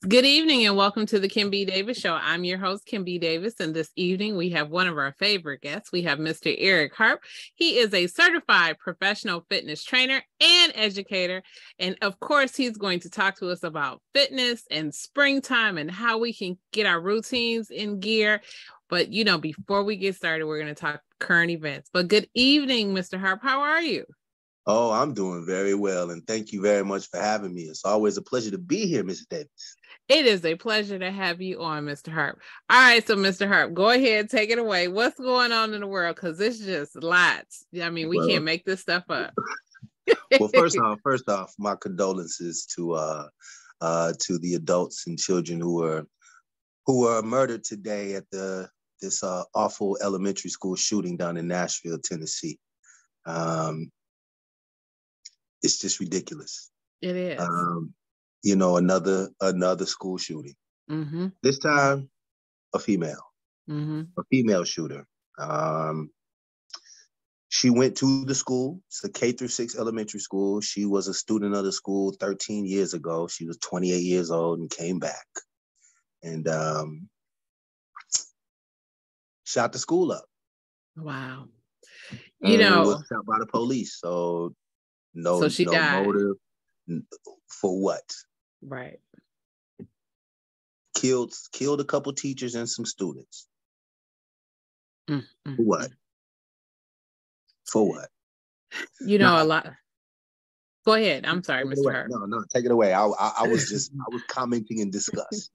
Good evening and welcome to the Kim B. Davis Show. I'm your host, Kim B. Davis, and this evening we have one of our favorite guests. We have Mr. Eric Harp. He is a certified professional fitness trainer and educator. And of course, he's going to talk to us about fitness and springtime and how we can get our routines in gear. But, before we get started, we're going to talk current events. But good evening, Mr. Harp. How are you? Oh, I'm doing very well, and thank you very much for having me. It's always a pleasure to be here, Mrs. Davis. It is a pleasure to have you on, Mr. Harp. All right, so Mr. Harp, go ahead, take it away. What's going on in the world? Because it's just lots. I mean, we can't make this stuff up. Well, first off, my condolences to the adults and children who were murdered today at this awful elementary school shooting down in Nashville, Tennessee. It's just ridiculous. It is. Another school shooting. Mm-hmm. This time, a female. Mm-hmm. A female shooter. She went to the school. It's a K-6 elementary school. She was a student of the school 13 years ago. She was 28 years old and came back. And shot the school up. Wow. Was shot by the police. So she no died. Motive for what? Right. Killed a couple teachers and some students. Mm-hmm. For what? For what? A lot. Go ahead. I'm sorry, Mr. Harp. No, take it away. I was commenting in disgust.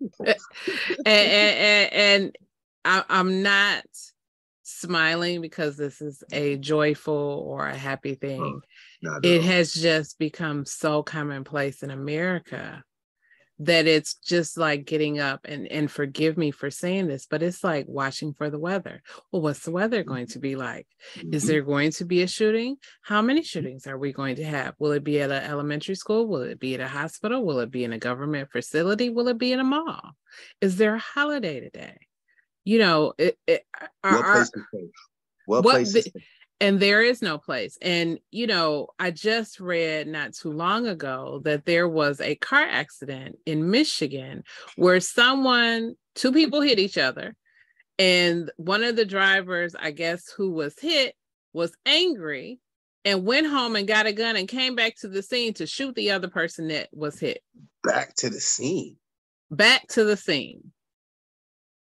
and I'm not smiling because this is a joyful or a happy thing. It has just become so commonplace in America that it's just like getting up and forgive me for saying this, but it's like watching for the weather. Well, what's the weather going to be like? Is there going to be a shooting? How many shootings are we going to have? Will it be at an elementary school? Will it be at a hospital? Will it be in a government facility? Will it be in a mall? Is there a holiday today? What place is safe? What place is safe? And there is no place. And, I just read not too long ago that there was a car accident in Michigan where two people hit each other. And one of the drivers, I guess, who was hit was angry and went home and got a gun and came back to the scene to shoot the other person that was hit. Back to the scene.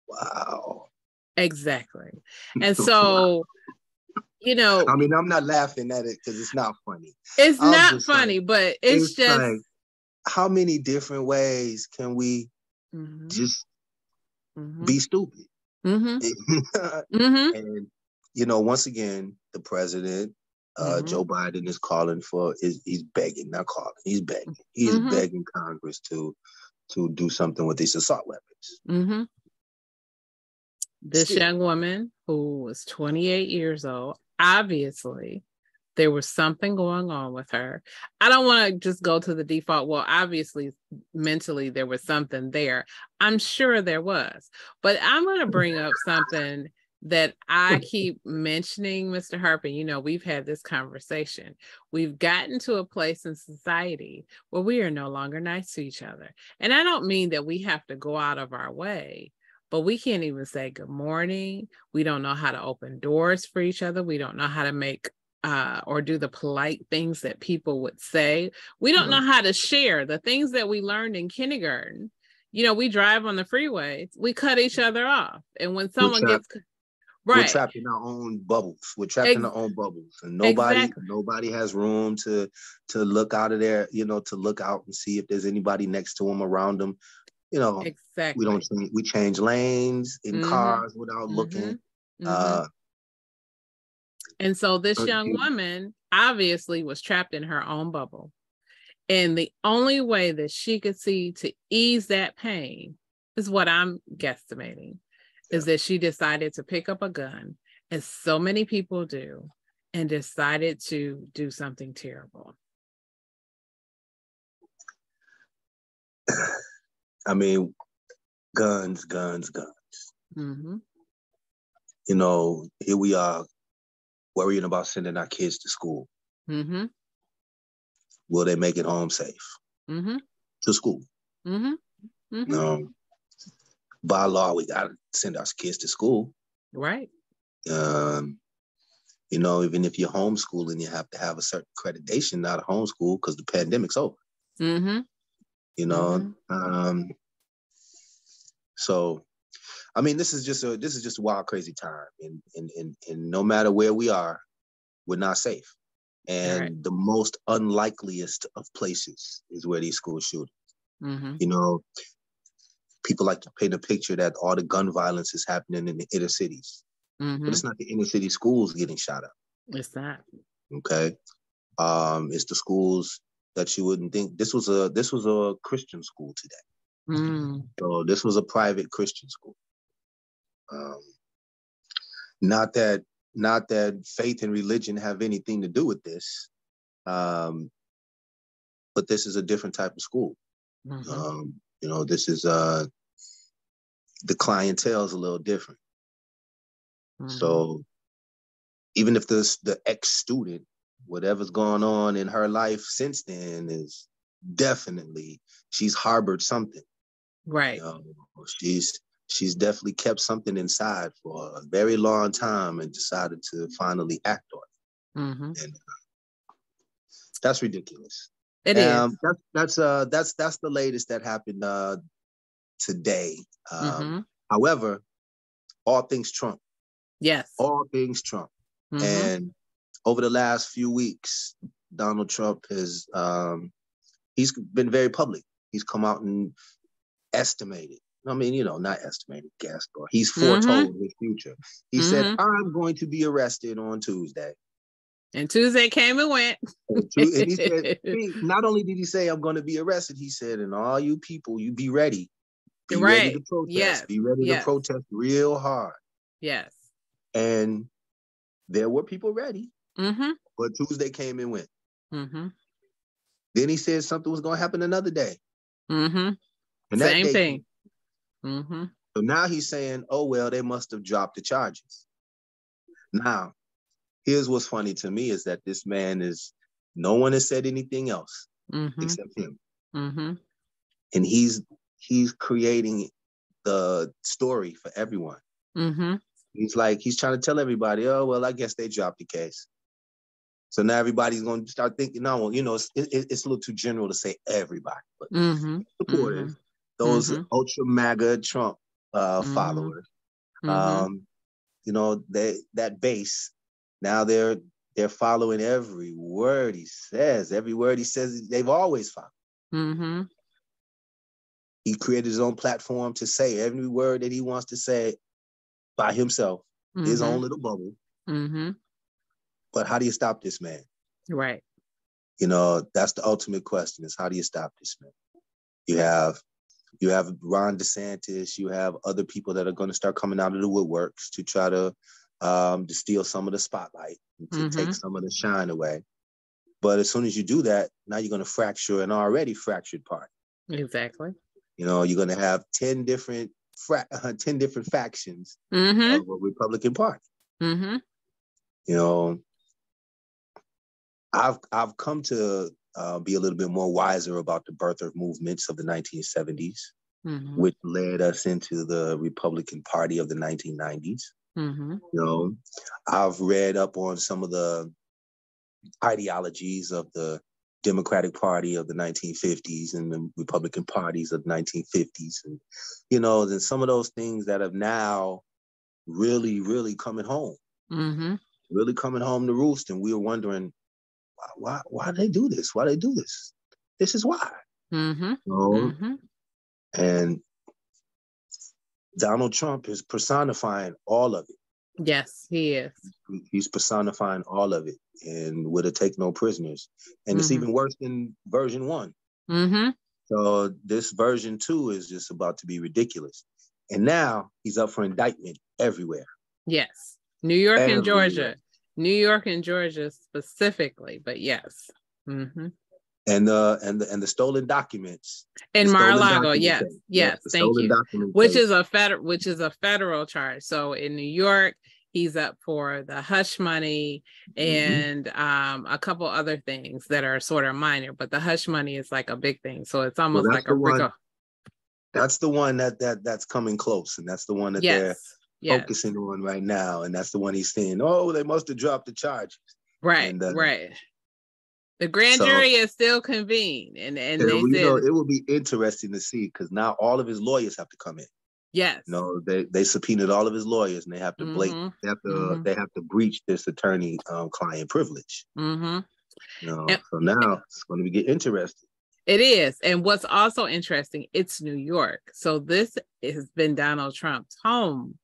Wow. Exactly. And so, I'm not laughing at it because it's not funny. It's not funny, but it's just like, how many different ways can we just be stupid? Mm-hmm. And, once again, the president, Joe Biden, is calling he's begging Congress to do something with these assault weapons. Mm-hmm. This young woman who was 28 years old, obviously there was something going on with her. I don't want to just go to the default. Well, obviously mentally there was something there. I'm sure there was, but I'm going to bring up something that I keep mentioning, Mr. Harp, and we've had this conversation. We've gotten to a place in society where we are no longer nice to each other. And I don't mean that we have to go out of our way, but we can't even say good morning. We don't know how to open doors for each other. We don't know how to make or do the polite things that people would say. We don't know how to share the things that we learned in kindergarten. We drive on the freeway, we cut each other off. And when someone gets... Right. We're trapped in our own bubbles. And nobody has room to look out of there, to look out and see if there's anybody next to them, around them. Exactly. We change lanes in cars without looking. And so this young woman obviously was trapped in her own bubble. And the only way that she could see to ease that pain is what I'm guesstimating, is that she decided to pick up a gun, as so many people do, and decided to do something terrible. I mean, guns. Mm-hmm. Here we are worrying about sending our kids to school. Mm-hmm. Will they make it home safe? Mm-hmm. To school. Mm-hmm. By law, we got to send our kids to school. Right. Even if you're homeschooling, you have to have a certain accreditation, not a homeschool, because the pandemic's over. So, I mean, this is just a wild, crazy time, and no matter where we are, we're not safe. And the most unlikeliest of places is where these school shootings. People like to paint a picture that all the gun violence is happening in the inner cities. But it's not the inner city schools getting shot up. It's not. Okay. It's the schools that you wouldn't think. This was a Christian school today. So this was a private Christian school. Not that faith and religion have anything to do with this. But this is a different type of school. This is the clientele is a little different. So even if the ex-student, whatever's going on in her life since then is definitely, she's harbored something. Right. She's definitely kept something inside for a very long time and decided to finally act on it. And that's ridiculous. It is. That's the latest that happened today. However, all things Trump. Yes. All things Trump. And over the last few weeks, Donald Trump has he's been very public. He's come out and estimated. I mean, not estimated, guessed, or he's foretold his future. He said, I'm going to be arrested on Tuesday. And Tuesday came and went. And he said, not only did he say, I'm going to be arrested, he said, and all you people, you be ready. Be ready to protest. Yes. Be ready to protest real hard. Yes. And there were people ready. But Tuesday came and went. Then he said something was going to happen another day. And same thing. So now he's saying, oh, well, they must have dropped the charges. Now, here's what's funny to me is that this man no one has said anything else except him. And he's creating the story for everyone. He's trying to tell everybody, oh, well, I guess they dropped the case. So now everybody's going to start thinking, no, well, it's a little too general to say everybody, but supporters, those ultra MAGA Trump followers, that base, now they're following every word he says. Every word he says, they've always followed. He created his own platform to say every word that he wants to say by himself, his own little bubble. But how do you stop this man? Right. That's the ultimate question is how do you stop this man? You have Ron DeSantis, you have other people that are going to start coming out of the woodworks to try to steal some of the spotlight, to take some of the shine away. But as soon as you do that, now you're going to fracture an already fractured party. Exactly. You're going to have 10 different factions of a Republican Party. I've come to be a little bit more wiser about the birth of movements of the 1970s, which led us into the Republican Party of the 1990s. I've read up on some of the ideologies of the Democratic Party of the 1950s and the Republican parties of the 1950s. And, and some of those things that have now really, really coming home, really coming home to roost. And we were wondering, why do they do this? Why do they do this? This is why. And Donald Trump is personifying all of it. Yes, he is. He's personifying all of it and would have taken no prisoners. And it's even worse than version 1. So this version 2 is just about to be ridiculous. And now he's up for indictment everywhere. Yes. New York and Georgia. New York and Georgia specifically, but yes. And the stolen documents. In Mar-a-Lago, yes. Thank you. Which is a federal charge. So in New York, he's up for the hush money and a couple other things that are sort of minor, but the hush money is like a big thing. So it's almost like a RICO. That's the one that's coming close, and that's the one that they're focusing on right now, and that's the one he's saying, oh, they must have dropped the charges. Right, and, right. The grand jury is still convened, and they said it will be interesting to see, because now all of his lawyers have to come in. Yes. No, they subpoenaed all of his lawyers, and they have to they have to breach this attorney client privilege. Mm-hmm. So now it's going to get interesting. It is. And what's also interesting, it's New York. So this has been Donald Trump's home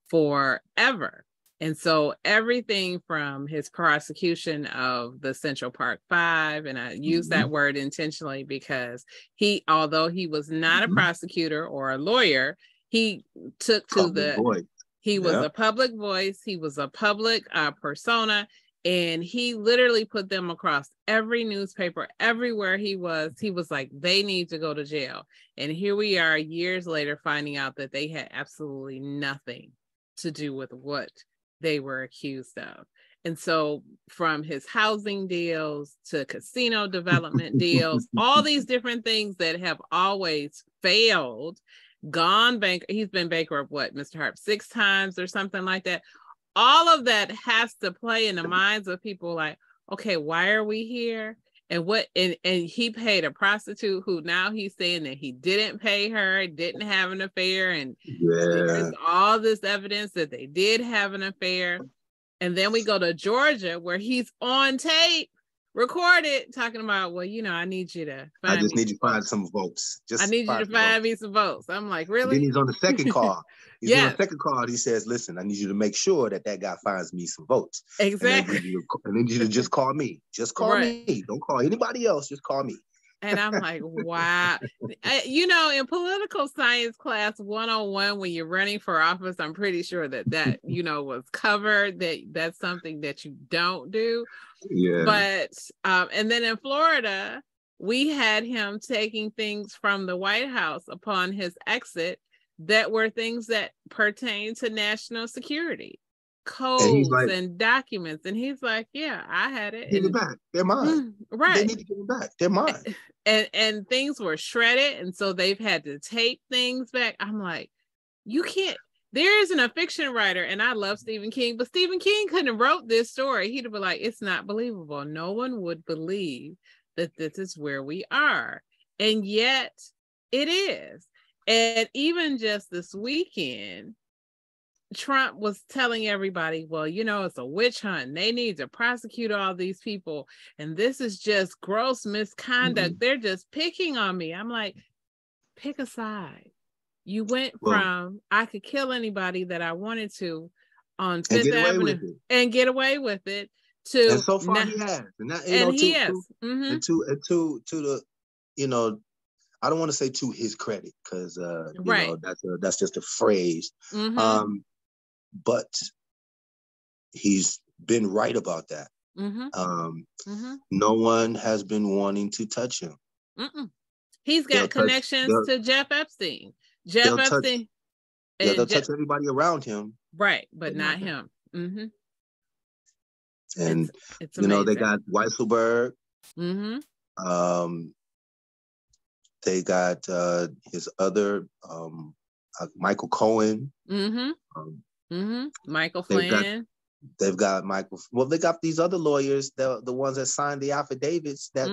forever. And so everything from his prosecution of the Central Park Five, and I use that word intentionally because although he was not a prosecutor or a lawyer, he took to was a public voice. He was a public persona. And he literally put them across every newspaper, everywhere he was like, they need to go to jail. And here we are years later finding out that they had absolutely nothing to do with what they were accused of. And so from his housing deals to casino development deals, all these different things that have always failed, gone bankrupt. He's been bankrupt, Mr. Harp, 6 times or something like that. All of that has to play in the minds of people like, okay, why are we here? And he paid a prostitute who now he's saying that he didn't pay her, didn't have an affair. And there's all this evidence that they did have an affair. And then we go to Georgia where he's on tape, recorded, talking about, well, I need you to find some votes. I need you to find me some votes. I'm like, really? And then he's on the second call. On the second call. He says, listen, I need you to make sure that guy finds me some votes. Exactly. And then you just call me. Just call me. Don't call anybody else. Just call me. And I'm like, wow. In political science class 101, when you're running for office, I'm pretty sure that was covered, that's something that you don't do. Yeah. But, and then in Florida, we had him taking things from the White House upon his exit that were things that pertain to national security, codes and documents. And he's like, yeah, I had it. Give it back. They're mine. Right. They need to give it back. They're mine. And things were shredded. And so they've had to tape things back. I'm like, you can't. There isn't a fiction writer, and I love Stephen King, but Stephen King couldn't have wrote this story. He'd have been like, it's not believable. No one would believe that this is where we are. And yet it is. And even just this weekend, Trump was telling everybody, well, it's a witch hunt. They need to prosecute all these people. And this is just gross misconduct. They're just picking on me. I'm like, pick a side. You went from I could kill anybody that I wanted to on Fifth Avenue and get away with it to, and so far he has, and he has. And to the, I don't want to say to his credit, because that's just a phrase. But he's been right about that. No one has been wanting to touch him. He's got connections to Jeff Epstein. They'll touch everybody around him. Right, but not him. And it's they got Weisselberg. They got his other Michael Cohen. Michael Flynn. They've got Michael. Well, they got these other lawyers, the ones that signed the affidavits that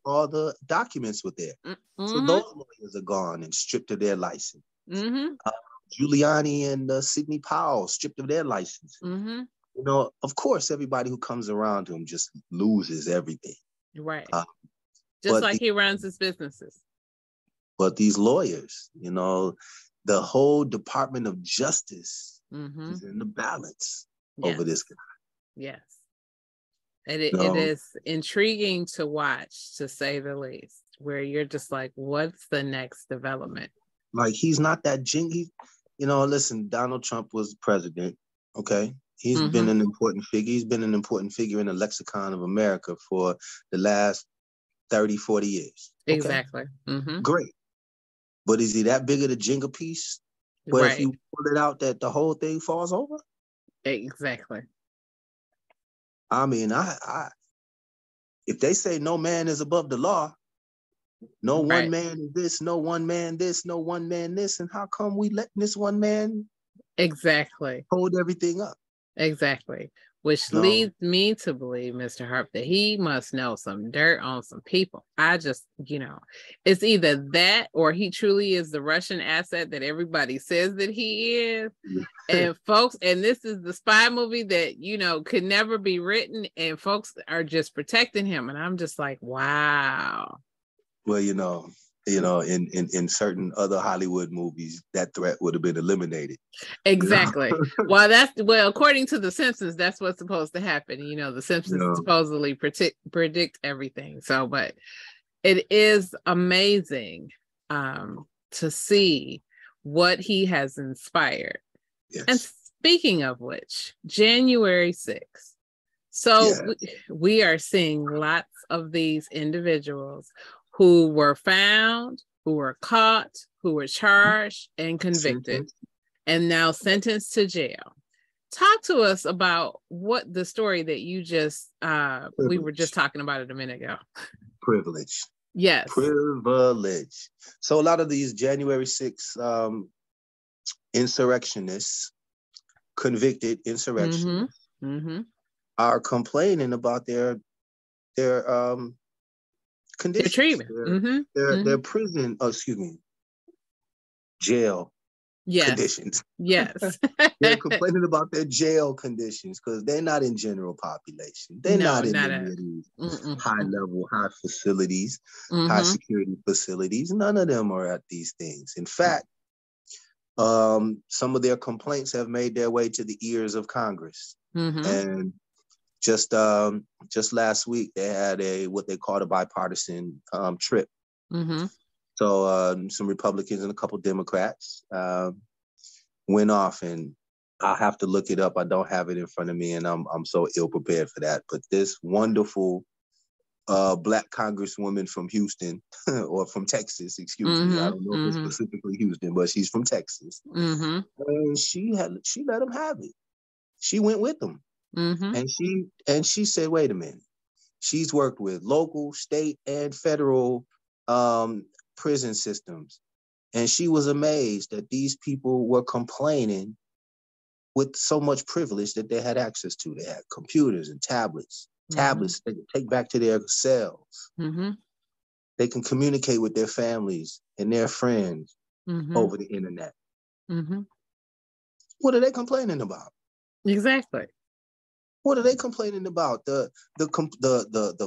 all the documents were there. So those lawyers are gone and stripped of their license. Giuliani and Sidney Powell stripped of their license. Of course, everybody who comes around him just loses everything. Right. Just like he runs his businesses. But these lawyers, the whole Department of Justice is in the balance over this guy. Yes. And it is intriguing to watch, to say the least, where you're just like, what's the next development? Like, he's not that jingy. Listen, Donald Trump was president, okay? He's been an important figure. He's been an important figure in the lexicon of America for the last 30, 40 years. Okay? Exactly. Great. But is he that big of a Jenga piece? But if you pull it out, that the whole thing falls over? Exactly. I mean, I if they say no man is above the law, No one Right. man is this, no one man this, no one man this. And how come we letting this one man Exactly. hold everything up? Exactly. Which No. leads me to believe, Mr. Harp, that he must know some dirt on some people. I just, it's either that or he truly is the Russian asset that everybody says that he is. And folks, and this is the spy movie that, could never be written, and folks are just protecting him. And I'm just like, wow. Well, in certain other Hollywood movies, that threat would have been eliminated. Exactly. Well, according to The Simpsons, that's what's supposed to happen. The Simpsons supposedly predict everything. So, but it is amazing to see what he has inspired. Yes. And speaking of which, January 6th. So we are seeing lots of these individuals who were found, who were caught, who were charged and convicted, and now sentenced to jail. Talk to us about what the story that you just, we were just talking about it a minute ago. Privilege. Yes. Privilege. So a lot of these January 6th insurrectionists, convicted insurrectionists, are complaining about their conditions, their treatment, their prison, jail conditions. Yes. They're complaining about their jail conditions because they're not in general population. They're not in these high level, high facilities, high security facilities. None of them are at these things. In fact, some of their complaints have made their way to the ears of Congress. And just last week, they had what they called a bipartisan trip. So some Republicans and a couple Democrats went off, and I'll have to look it up. I don't have it in front of me, and I'm so ill prepared for that. But this wonderful Black Congresswoman from Houston, or from Texas, excuse me. I don't know if it's specifically Houston, but she's from Texas. And she let them have it. She went with them. And she said, wait a minute. She's worked with local, state, and federal prison systems. And she was amazed that these people were complaining with so much privilege that they had access to. They had computers and tablets they could take back to their cells. They can communicate with their families and their friends over the internet. What are they complaining about? Exactly. What are they complaining about? The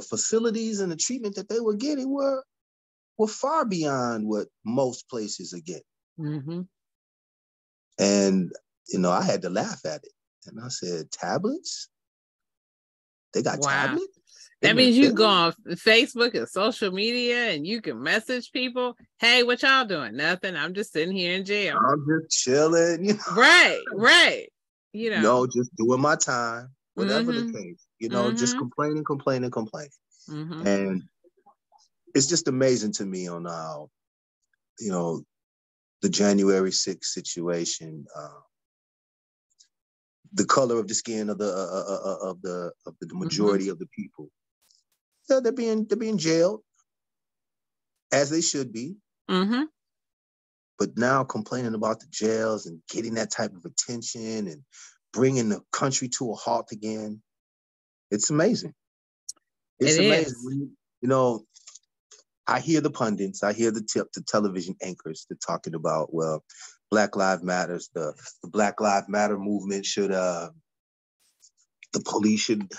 facilities and the treatment that they were getting were far beyond what most places are getting. And I had to laugh at it. And I said, tablets? They got tablets? That means you go on Facebook and social media and you can message people. Hey, what y'all doing? Nothing. I'm just sitting here in jail. I'm just chilling. Right. Just doing my time, whatever the case. Just complaining. And it's just amazing to me on how, the January 6th situation, the color of the skin of the majority of the people. Yeah, they're being jailed, as they should be. But now complaining about the jails and getting that type of attention and bringing the country to a halt again. It's amazing. It's amazing. I hear the pundits, I hear the television anchors, they're talking about, well, Black Lives Matter, the Black Lives Matter movement should, the police should,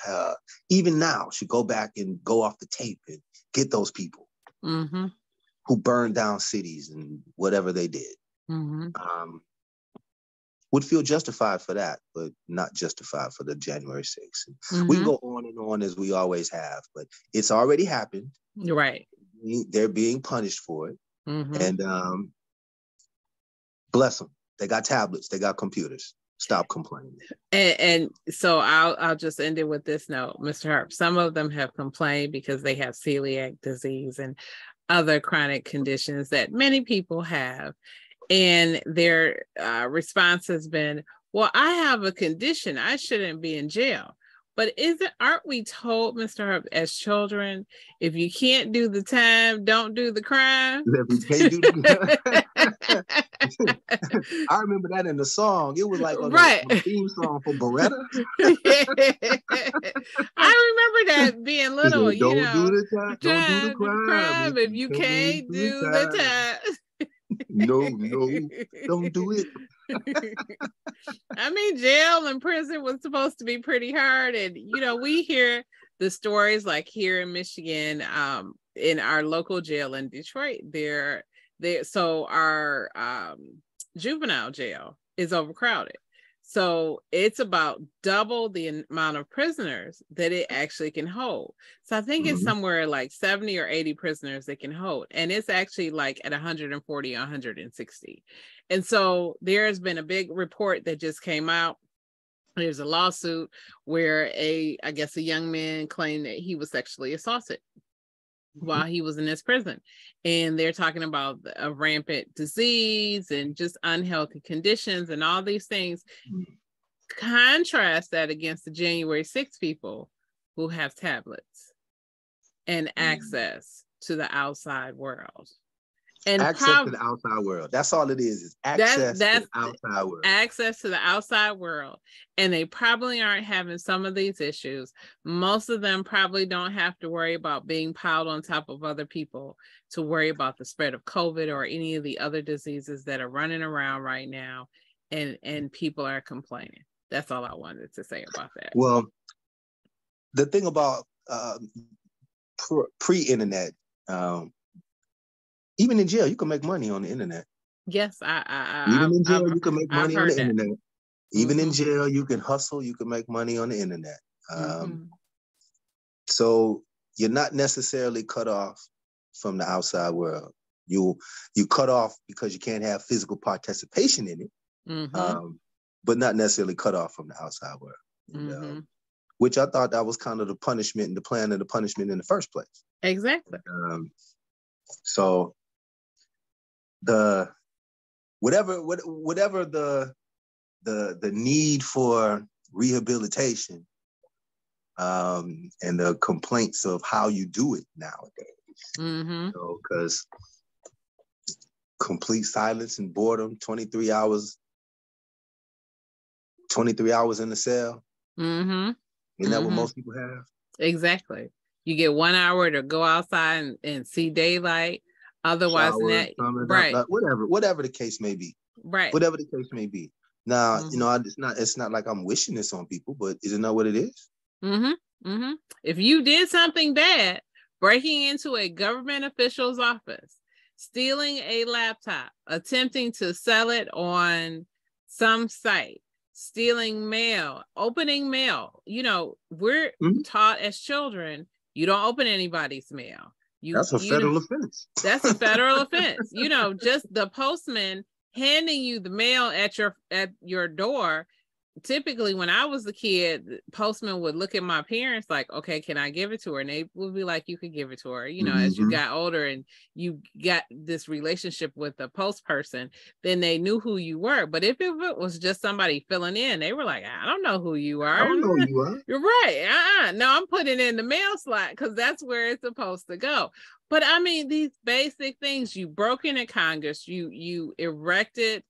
even now, should go back and go off the tape and get those people who burned down cities and whatever they did. Would feel justified for that, but not justified for the January 6th. We can go on and on as we always have, but it's already happened. Right. They're being punished for it. And bless them. They got tablets. They got computers. Stop complaining. And so I'll just end it with this note, Mr. Harp. Some of them have complained because they have celiac disease and other chronic conditions that many people have. And their response has been, well, I have a condition. I shouldn't be in jail. But aren't we told, Mr. Harp, as children, if you can't do the time, don't do the crime? If you can't do the I remember that in the song. It was like on the theme song for Beretta. I remember that being little, said, don't do the time, don't do the crime. If you can't do the time. No, don't do it. I mean, jail and prison was supposed to be pretty hard. And, you know, we hear the stories like here in Michigan, in our local jail in Detroit, so our juvenile jail is overcrowded. So it's about double the amount of prisoners that it actually can hold. So I think it's somewhere like 70 or 80 prisoners it can hold. And it's actually like at 140, 160. And so there's been a big report that just came out. There's a lawsuit where I guess a young man claimed that he was sexually assaulted while he was in this prison. And they're talking about a rampant disease and just unhealthy conditions and all these things. Contrast that against the January 6 people who have tablets and access to the outside world. And access to the outside world. That's all it is access to the outside world. Access to the outside world. And they probably aren't having some of these issues. Most of them probably don't have to worry about being piled on top of other people to worry about the spread of COVID or any of the other diseases that are running around right now. And people are complaining. That's all I wanted to say about that. Well, the thing about pre-internet, even in jail, you can make money on the internet. Yes, even in jail, you can make money on the internet. Even in jail, you can hustle. You can make money on the internet. So you're not necessarily cut off from the outside world. You cut off because you can't have physical participation in it, but not necessarily cut off from the outside world. Which I thought that was kind of the punishment and the plan of the punishment in the first place. Exactly. So the whatever the need for rehabilitation and the complaints of how you do it nowadays, because complete silence and boredom, 23 hours in the cell. Isn't that what most people have? Exactly. You get 1 hour to go outside and see daylight. Otherwise, whatever the case may be. Right. Whatever the case may be. Now, you know, it's not like I'm wishing this on people, but isn't that what it is? If you did something bad, breaking into a government official's office, stealing a laptop, attempting to sell it on some site, stealing mail, opening mail, you know, we're taught as children, you don't open anybody's mail. That's a federal offense. That's a federal offense. You know, just the postman handing you the mail at your door. Typically, when I was a kid, the postman would look at my parents like, okay, can I give it to her? And they would be like, you could give it to her. You know, as you got older and you got this relationship with the post person, then they knew who you were. But if it was just somebody filling in, they were like, I don't know who you are. I don't know who you are. You're right. No, I'm putting it in the mail slot because that's where it's supposed to go. But I mean, these basic things, you broke into Congress, you erected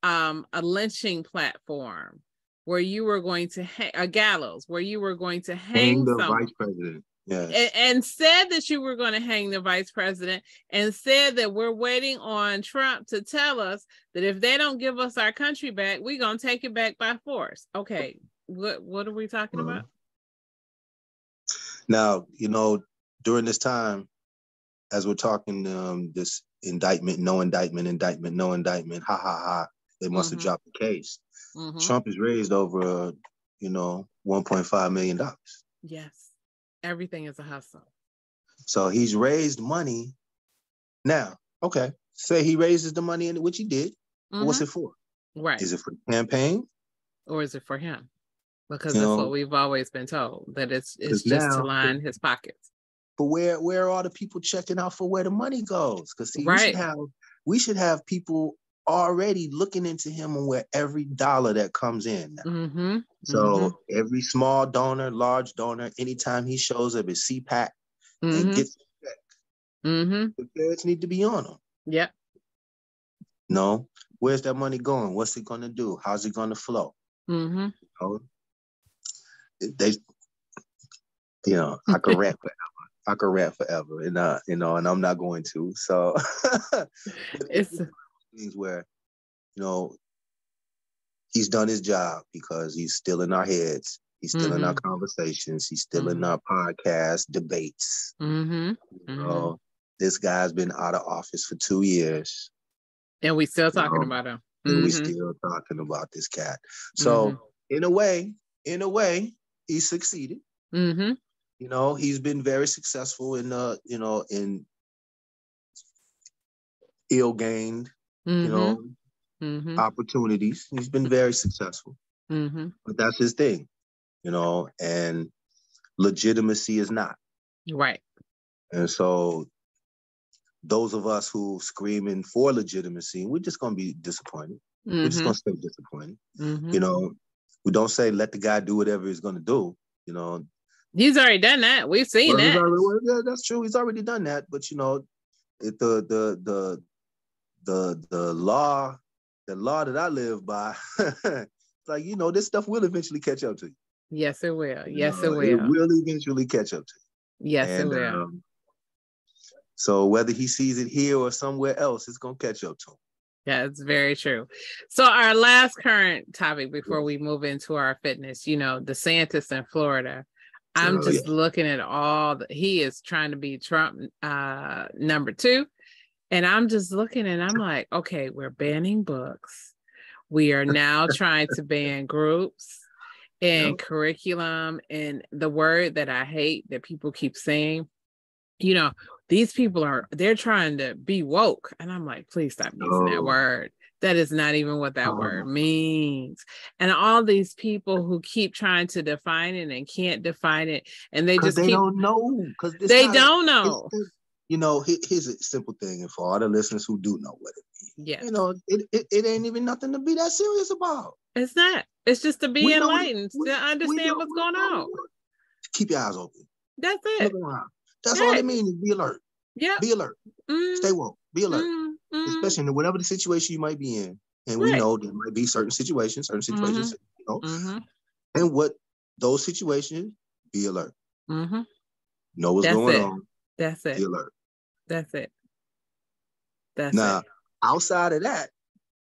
a lynching platform where you were going to a gallows, where you were going to hang the someone. vice president. Yes. And said that you were going to hang the vice president, and said that we're waiting on Trump to tell us that if they don't give us our country back, we're going to take it back by force. Okay, what are we talking about? Now, you know, during this time, as we're talking this indictment, no indictment, ha, ha, ha, they must have dropped the case. Trump has raised over, $1.5 million. Yes. Everything is a hustle. So he's raised money. Now, okay, say he raises the money, which he did. What's it for? Right. Is it for the campaign? Or is it for him? Because that's what we've always been told, that it's just to line his pockets. But where are all the people checking out for where the money goes? Because see, we should have people already looking into him on where every dollar that comes in now. Mm-hmm. So every small donor, large donor, anytime he shows up at CPAC and Mm-hmm. gets a check, the feds need to be on him. Yep. No, where's that money going? What's it going to do? How's it going to flow? Mm-hmm. They, I could rant forever. I could rant forever, and and I'm not going to. So, but it's things where, he's done his job because he's still in our heads. He's still in our conversations. He's still in our podcast debates. This guy's been out of office for 2 years. And we still talking about him. And we still talking about this cat. So in a way, he succeeded. He's been very successful in in ill-gained, opportunities. He's been very successful. But that's his thing, and legitimacy is not. Right. And so those of us who screaming for legitimacy, we're just going to be disappointed. We're just going to stay disappointed. We don't say, let the guy do whatever he's going to do. He's already done that. We've seen that. Yeah, that's true. He's already done that. But, the law that I live by, it's like, this stuff will eventually catch up to you. Yes, it will. Yes, it will. It will eventually catch up to you. Yes, it will. So whether he sees it here or somewhere else, it's going to catch up to him. Yeah, it's very true. So our last current topic before we move into our fitness, DeSantis in Florida. I'm just looking at he is trying to be Trump number 2. And I'm just looking and I'm like, okay, we're banning books. We are now trying to ban groups and curriculum. And the word that I hate that people keep saying, these people they're trying to be woke. And I'm like, please stop using that word. That is not even what that word means. And all these people who keep trying to define it and can't define it. And they don't know. They don't know. Here's a simple thing. And for all the listeners who do know what it means. Yeah. It ain't even nothing to be that serious about. It's not. It's just to be enlightened, to understand what's going on. Keep your eyes open. That's it. Look around. That's all it means is be alert. Yeah. Be alert. Stay woke. Be alert. Especially in whatever the situation you might be in. And we know there might be certain situations, and what those situations, be alert. Know what's going on. That's it. Be alert. That's it. Outside of that,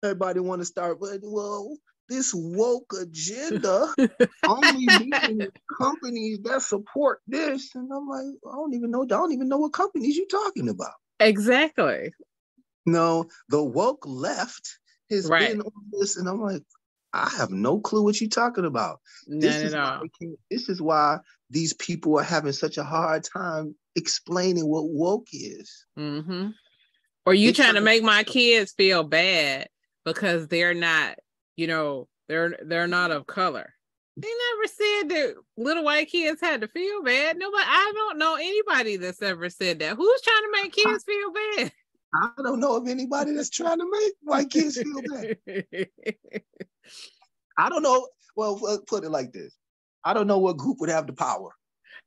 everybody want to start, well, this woke agenda only means companies that support this. And I'm like, I don't even know what companies you're talking about. Exactly. No, the woke left has been on this, and I'm like, I have no clue what you're talking about. This is why these people are having such a hard time explaining what woke is. Or you trying to make my kids feel bad because they're not, they're not of color. They never said that little white kids had to feel bad. I don't know anybody that's ever said that. Who's trying to make kids feel bad? I don't know of anybody that's trying to make white kids feel bad. I don't know. Well, put it like this. I don't know what group would have the power.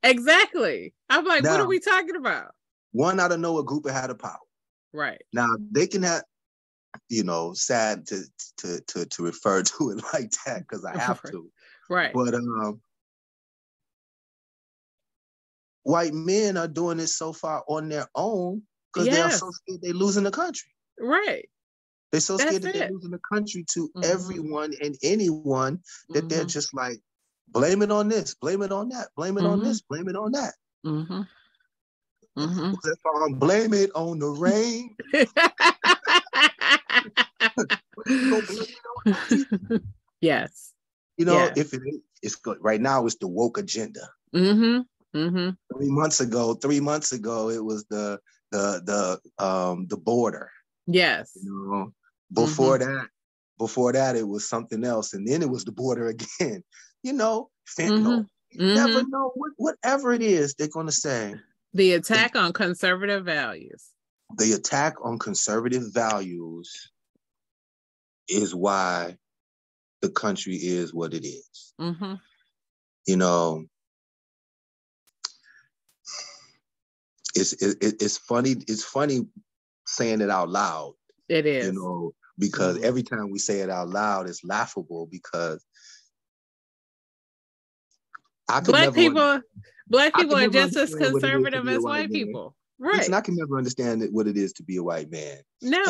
Exactly. I'm like, what are we talking about? One, I don't know what group would have the power. Right. Now, they can have, sad to refer to it like that because I have to. Right. But white men are doing this so far on their own because they're so scared they're losing the country. Right. They're so scared that they're losing the country to everyone and anyone that they're just like, blame it on this, blame it on that, blame it on this, blame it on that. That song, blame it on the rain. Yes. If it's good right now, it's the woke agenda. 3 months ago, it was the border. Yes. Before that, it was something else, and then it was the border again. Fentanyl. You never know whatever it is they're going to say. The attack on conservative values. The attack on conservative values is why the country is what it is. Mm-hmm. You know, it's funny. It's funny saying it out loud. It is. You know, because every time we say it out loud, it's laughable because I could Black never people are just as conservative as white people. Right. Listen, I can never understand what it is to be a white man. No.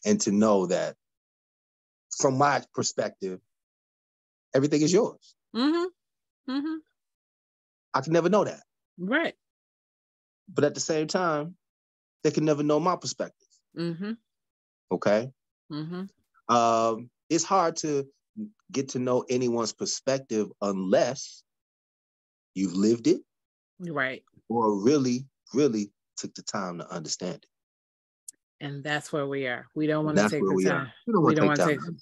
And to know that from my perspective, everything is yours. Mm-hmm. Mm-hmm. I can never know that. Right. But at the same time, they can never know my perspective. Mm-hmm. Okay? Mm-hmm. It's hard to get to know anyone's perspective unless you've lived it. Right. Or really, really took the time to understand it. And that's where we are. We don't want to take the time. We don't want to take time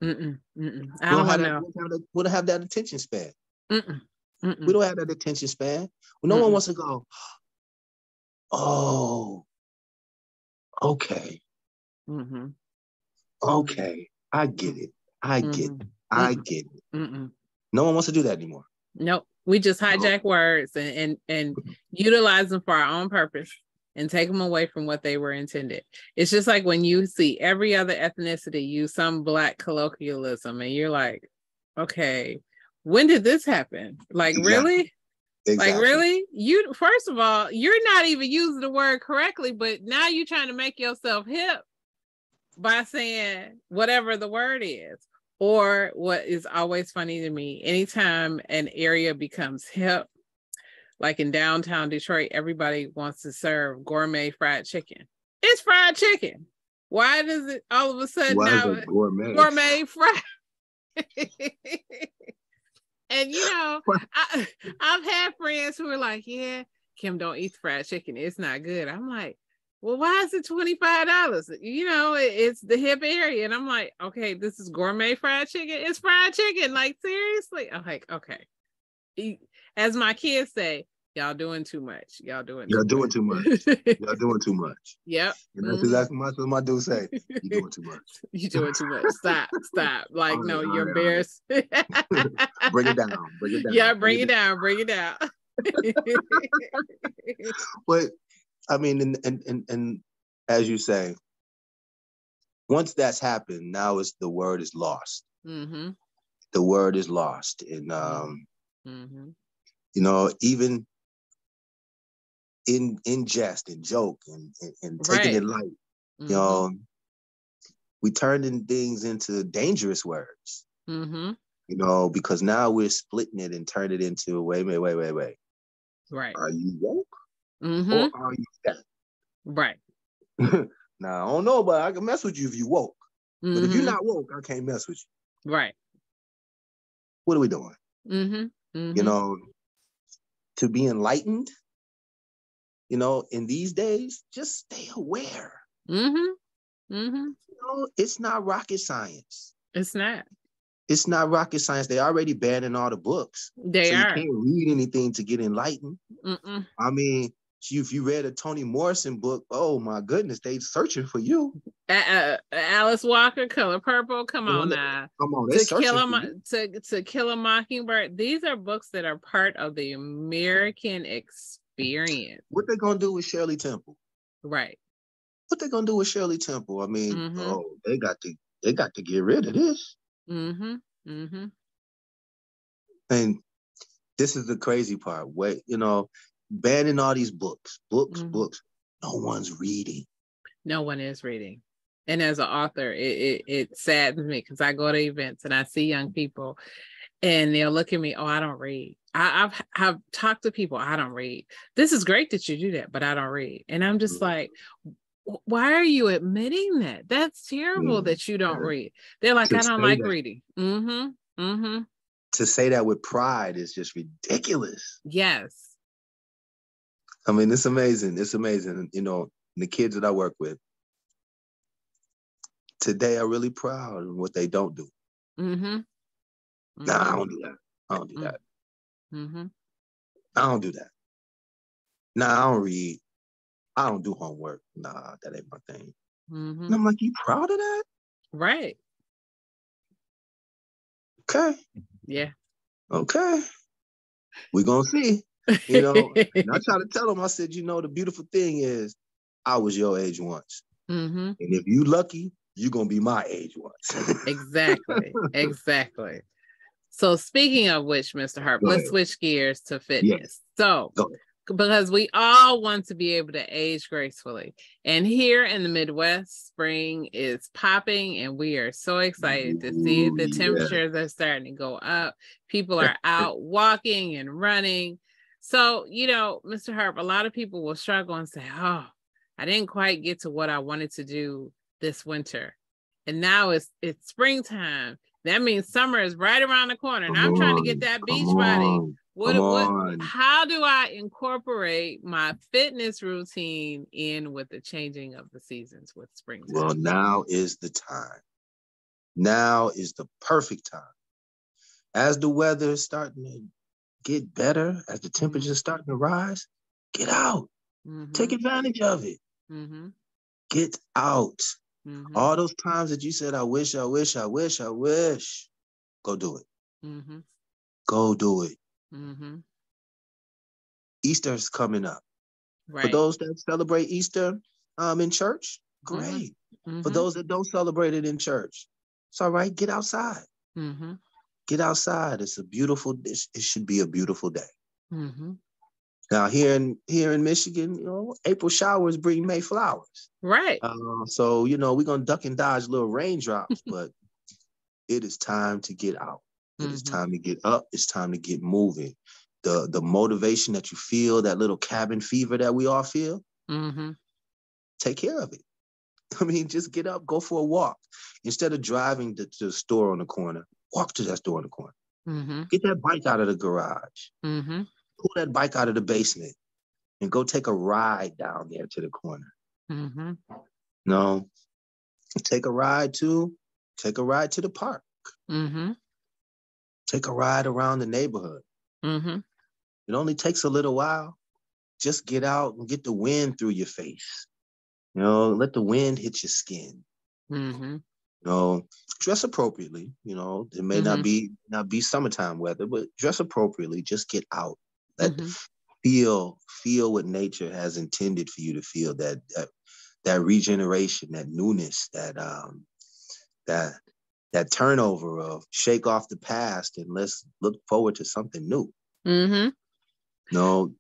to understand it. I don't want to know. We don't have that attention span. Mm-mm. Mm-mm. We don't have that attention span. No one wants to go, oh, okay. Mm-hmm. Okay, I get it. I get it. I get it. Mm-mm. No one wants to do that anymore. Nope. We just hijack words and utilize them for our own purpose and take them away from what they were intended. It's just like when you see every other ethnicity use some Black colloquialism and you're like, okay, when did this happen? Like, really? Exactly. Like, really? You, first of all, you're not even using the word correctly, but now you're trying to make yourself hip by saying whatever the word is. Or what is always funny to me, anytime an area becomes hip, like in downtown Detroit, everybody wants to serve gourmet fried chicken. It's fried chicken. Why does it all of a sudden now gourmet fried? And you know, I've had friends who are like, yeah, Kim don't eat fried chicken. It's not good. I'm like, well, why is it $25? You know, it's the hip area. And I'm like, okay, this is gourmet fried chicken. It's fried chicken. Like, seriously? I'm like, okay. As my kids say, y'all doing too much. Y'all doing too much. Y'all doing too much. Yep. And that's exactly what my dude say. You doing too much. You doing too much. Stop. Like, right, no, you're embarrassed. Bring it down. Yeah, bring it down. But I mean, and as you say, once that's happened, now the word is lost. Mm-hmm. The word is lost. And, you know, even in jest and joke and taking it light, you know, we turning things into dangerous words, you know, because now we're splitting it and turn it into, wait. Right. Are you woke? Or are you that? Right. Now, I don't know, but I can mess with you if you woke. But if you're not woke, I can't mess with you. Right. What are we doing? You know, to be enlightened, you know, in these days, just stay aware. You know, it's not rocket science. It's not. It's not rocket science. They already banning all the books. They are. You can't read anything to get enlightened. I mean, if you read a Toni Morrison book, oh my goodness, they searching for you. Alice Walker, Color Purple. Come on now. Come on, To Kill a Mockingbird. These are books that are part of the American experience. What they gonna do with Shirley Temple? Right. What they gonna do with Shirley Temple? I mean, they got to get rid of this. And this is the crazy part. Wait, you know, banning all these books. No one's reading. No one is reading. And as an author, it saddens me because I go to events and I see young people and they'll look at me, oh, I don't read. I've talked to people, I don't read. This is great that you do that, but I don't read. And I'm just like, why are you admitting that? That's terrible that you don't read. They're like, I don't like reading. To say that with pride is just ridiculous. Yes. I mean, it's amazing. It's amazing. You know, the kids that I work with today are really proud of what they don't do. Nah, I don't do that. I don't do that. Nah, I don't read. I don't do homework. Nah, that ain't my thing. And I'm like, you proud of that? Right. Okay. Yeah. Okay. We're going to see. You know, and I try to tell them, I said, you know, the beautiful thing is I was your age once. Mm-hmm. And if you lucky, you're going to be my age once. Exactly. Exactly. So speaking of which, Mr. Harp, Go let's ahead. switch gears to fitness. Yes. So Go ahead. because we all want to be able to age gracefully. And here in the Midwest, spring is popping and we are so excited to see it. The temperatures are starting to go up. People are out walking and running. So, you know, Mr. Harp, a lot of people will struggle and say, oh, I didn't quite get to what I wanted to do this winter. And now it's springtime. That means summer is right around the corner. And I'm trying to get that beach body. How do I incorporate my fitness routine in with the changing of the seasons with springtime? Well, now is the time. Now is the perfect time. As the weather is starting to get better, as the temperatures starting to rise, get out. Take advantage of it. Get out. All those times that you said, I wish. Go do it. Go do it. Easter's coming up. Right. For those that celebrate Easter in church, great. For those that don't celebrate it in church, it's all right. Get outside. Get outside. It's a beautiful. It should be a beautiful day. Now here in Michigan, you know, April showers bring May flowers. Right. So you know we're gonna duck and dodge little raindrops, but it is time to get out. It is time to get up. It's time to get moving. The motivation that you feel, that little cabin fever that we all feel, take care of it. I mean, just get up, go for a walk. Instead of driving to the store on the corner, walk to that store on the corner. Get that bike out of the garage. Pull that bike out of the basement and go take a ride down there to the corner. No, take a ride to the park. Take a ride around the neighborhood. It only takes a little while. Just get out and get the wind through your face. You know, let the wind hit your skin. You know, dress appropriately. You know, it may not be summertime weather, but dress appropriately. Just get out. Feel what nature has intended for you to feel. That regeneration, that newness, that turnover of shake off the past and let's look forward to something new. No,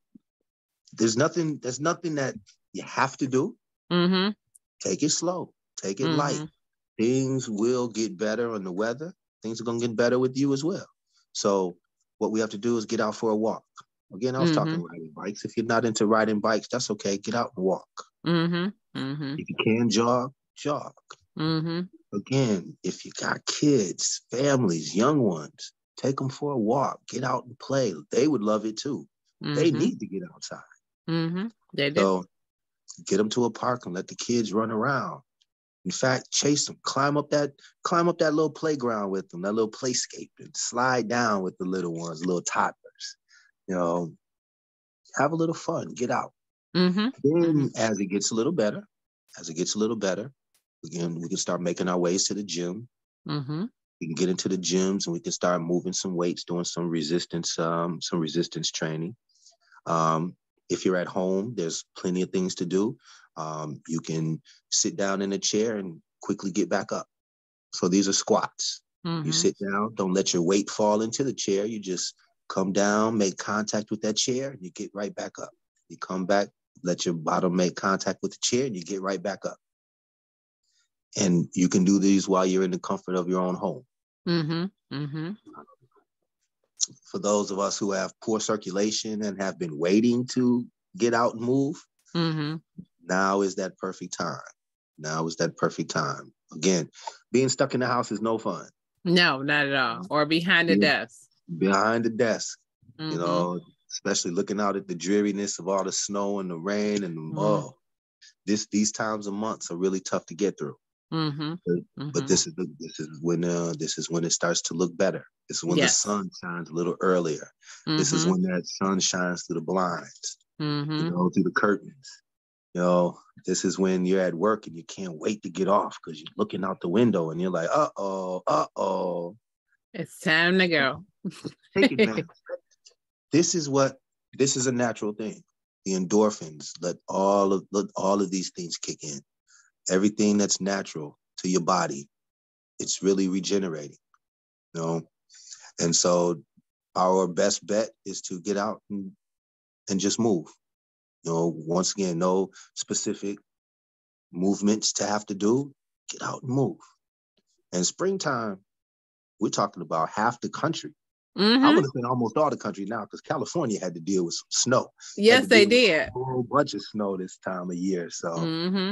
there's nothing that you have to do. Take it slow. Take it light. Things will get better on the weather. Things are going to get better with you as well. So what we have to do is get out for a walk. Again, I was talking riding bikes. If you're not into riding bikes, that's okay. Get out and walk. If you can jog. Again, if you got kids, families, young ones, take them for a walk. Get out and play. They would love it too. They need to get outside. They do. So get them to a park and let the kids run around. In fact, chase them. Climb up that little playground with them, that little playscape, and slide down with the little ones, little toddlers. You know, have a little fun. Get out. Then, as it gets a little better, we can start making our ways to the gym. We can get into the gyms and we can start moving some weights, doing some resistance training. If you're at home, there's plenty of things to do. You can sit down in a chair and quickly get back up. So these are squats. You sit down, don't let your weight fall into the chair. You just come down, make contact with that chair, and you get right back up. You come back, let your bottom make contact with the chair, and you get right back up. And you can do these while you're in the comfort of your own home. For those of us who have poor circulation and have been waiting to get out and move, now is that perfect time. Again, being stuck in the house is no fun. No, not at all. Or behind the desk. Behind the desk, you know, especially looking out at the dreariness of all the snow and the rain and these times of months are really tough to get through. But this is when it starts to look better. This is when the sun shines a little earlier. This is when that sun shines through the blinds, you know, through the curtains. You know, this is when you're at work and you can't wait to get off because you're looking out the window and you're like, uh-oh. It's time to go. Take it, man. This is a natural thing. The endorphins, let all of these things kick in. Everything that's natural to your body, it's really regenerating, you know? And so our best bet is to get out and just move. You know, once again, no specific movements to have to do. Get out and move. And springtime, we're talking about half the country. Mm-hmm. I'm going to say almost all the country now because California had to deal with some snow. Yes, they did. A whole bunch of snow this time of year. So Mm-hmm.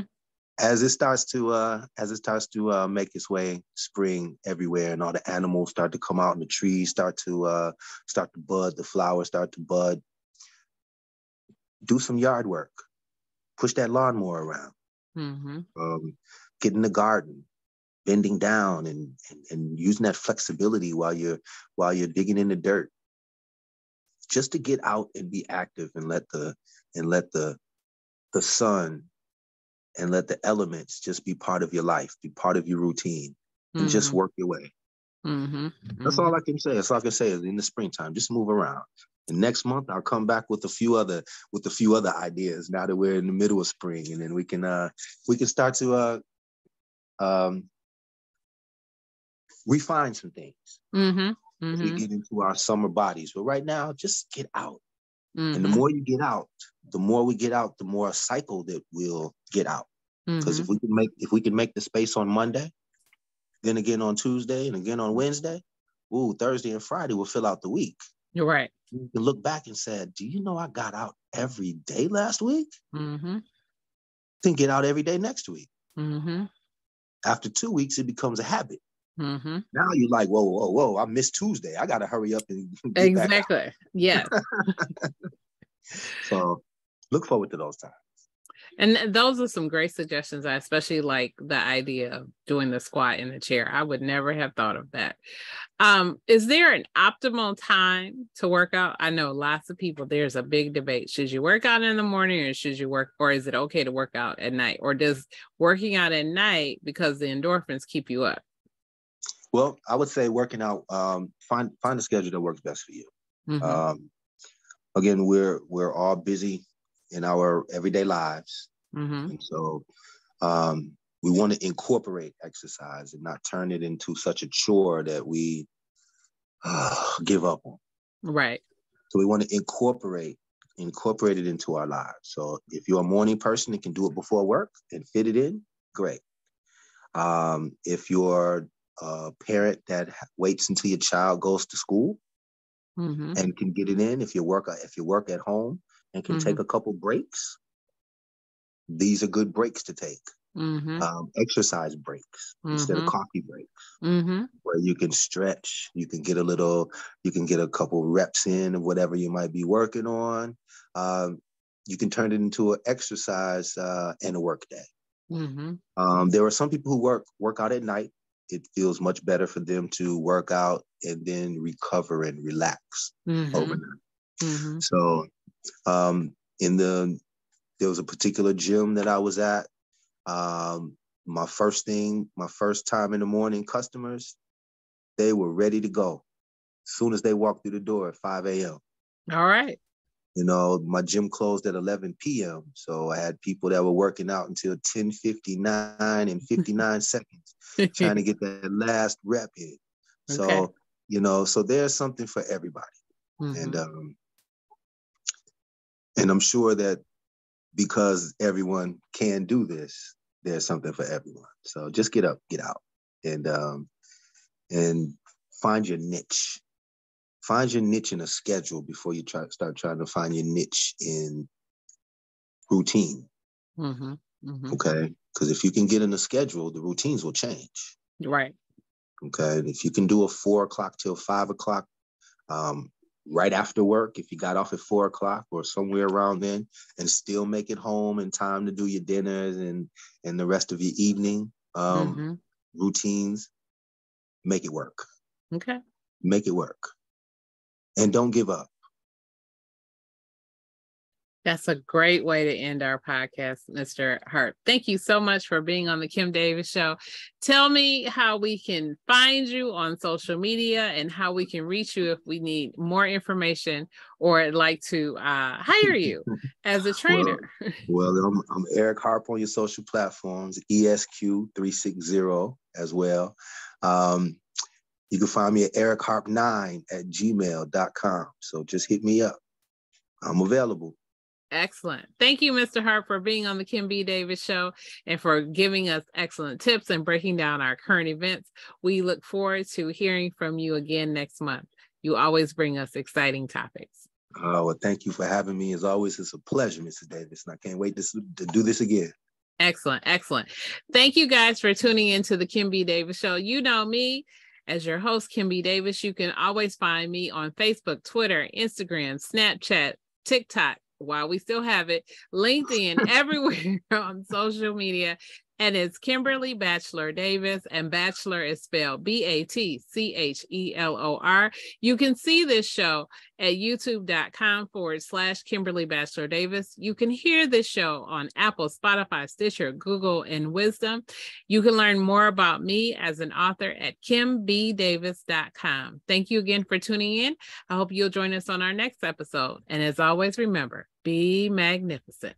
as it starts to make its way spring everywhere, and all the animals start to come out, and the trees start to bud, the flowers start to bud. Do some yard work. Push that lawnmower around. Mm-hmm. Get in the garden, bending down and using that flexibility while you're digging in the dirt, just to get out and be active and let the sun and let the elements just be part of your life, be part of your routine, and just work your way. Mm-hmm. That's all I can say. That's all I can say is in the springtime, just move around. And next month I'll come back with a few other ideas now that we're in the middle of spring, and then we can start to refine some things. As we get into our summer bodies. But right now, just get out. And the more you get out, the more we get out, the more cycle that we'll get out. Because if we can make the space on Monday, then again on Tuesday, and again on Wednesday, Thursday and Friday will fill out the week. You're right. You can look back and say, do you know I got out every day last week? Then get out every day next week. After 2 weeks, it becomes a habit. Now you're like, whoa, I missed Tuesday. I got to hurry up and get back out. Yes. So look forward to those times. And those are some great suggestions. I especially like the idea of doing the squat in the chair. I would never have thought of that. Is there an optimal time to work out? I know lots of people, there's a big debate. Should you work out in the morning or is it okay to work out at night? Or does working out at night, because the endorphins keep you up? Well, I would say working out, find a schedule that works best for you. Again, we're all busy in our everyday lives. And so we want to incorporate exercise and not turn it into such a chore that we give up on. Right. So we want to incorporate it into our lives. So if you're a morning person and can do it before work and fit it in, great. If you're a parent that waits until your child goes to school and can get it in, if you work at home and can take a couple breaks, these are good breaks to take. Exercise breaks instead of coffee breaks, where you can stretch, you can get a couple reps in of whatever you might be working on. You can turn it into an exercise and a work day. There are some people who work out at night. It feels much better for them to work out and then recover and relax overnight. So there was a particular gym that I was at. My first time in the morning, customers, they were ready to go as soon as they walked through the door at 5 a.m. All right. You know, my gym closed at 11 p.m. So I had people that were working out until 10:59 and 59 seconds, trying to get that last rep in. So, so there's something for everybody. And I'm sure that because everyone can do this, there's something for everyone. So just get up, get out, and find your niche. Find your niche in a schedule before you start trying to find your niche in routine. Okay? Because if you can get in a schedule, the routines will change. Right. Okay? If you can do a 4 o'clock till 5 o'clock, right after work, if you got off at 4 o'clock or somewhere around then, and still make it home in time to do your dinners and the rest of your evening routines, make it work. Okay. Make it work. And don't give up. That's a great way to end our podcast, Mr. Harp. Thank you so much for being on the Kim Davis Show. Tell me how we can find you on social media and how we can reach you if we need more information or like to hire you as a trainer. I'm Eric Harp on your social platforms, ESQ360 as well. You can find me at ericharp9@gmail.com. So just hit me up. I'm available. Excellent. Thank you, Mr. Harp, for being on the Kim B. Davis Show and for giving us excellent tips and breaking down our current events. We look forward to hearing from you again next month. You always bring us exciting topics. Well, thank you for having me. As always, it's a pleasure, Mrs. Davis, and I can't wait to do this again. Excellent. Excellent. Thank you guys for tuning into the Kim B. Davis Show. You know me as your host, Kim B. Davis. You can always find me on Facebook, Twitter, Instagram, Snapchat, TikTok, while we still have it, LinkedIn, everywhere on social media. And it's Kimberly Batchelor Davis, and Batchelor is spelled BATCHELOR. You can see this show at youtube.com/Kimberly Batchelor Davis. You can hear this show on Apple, Spotify, Stitcher, Google, and Wisdom. You can learn more about me as an author at kimbdavis.com. Thank you again for tuning in. I hope you'll join us on our next episode. And as always, remember, be magnificent.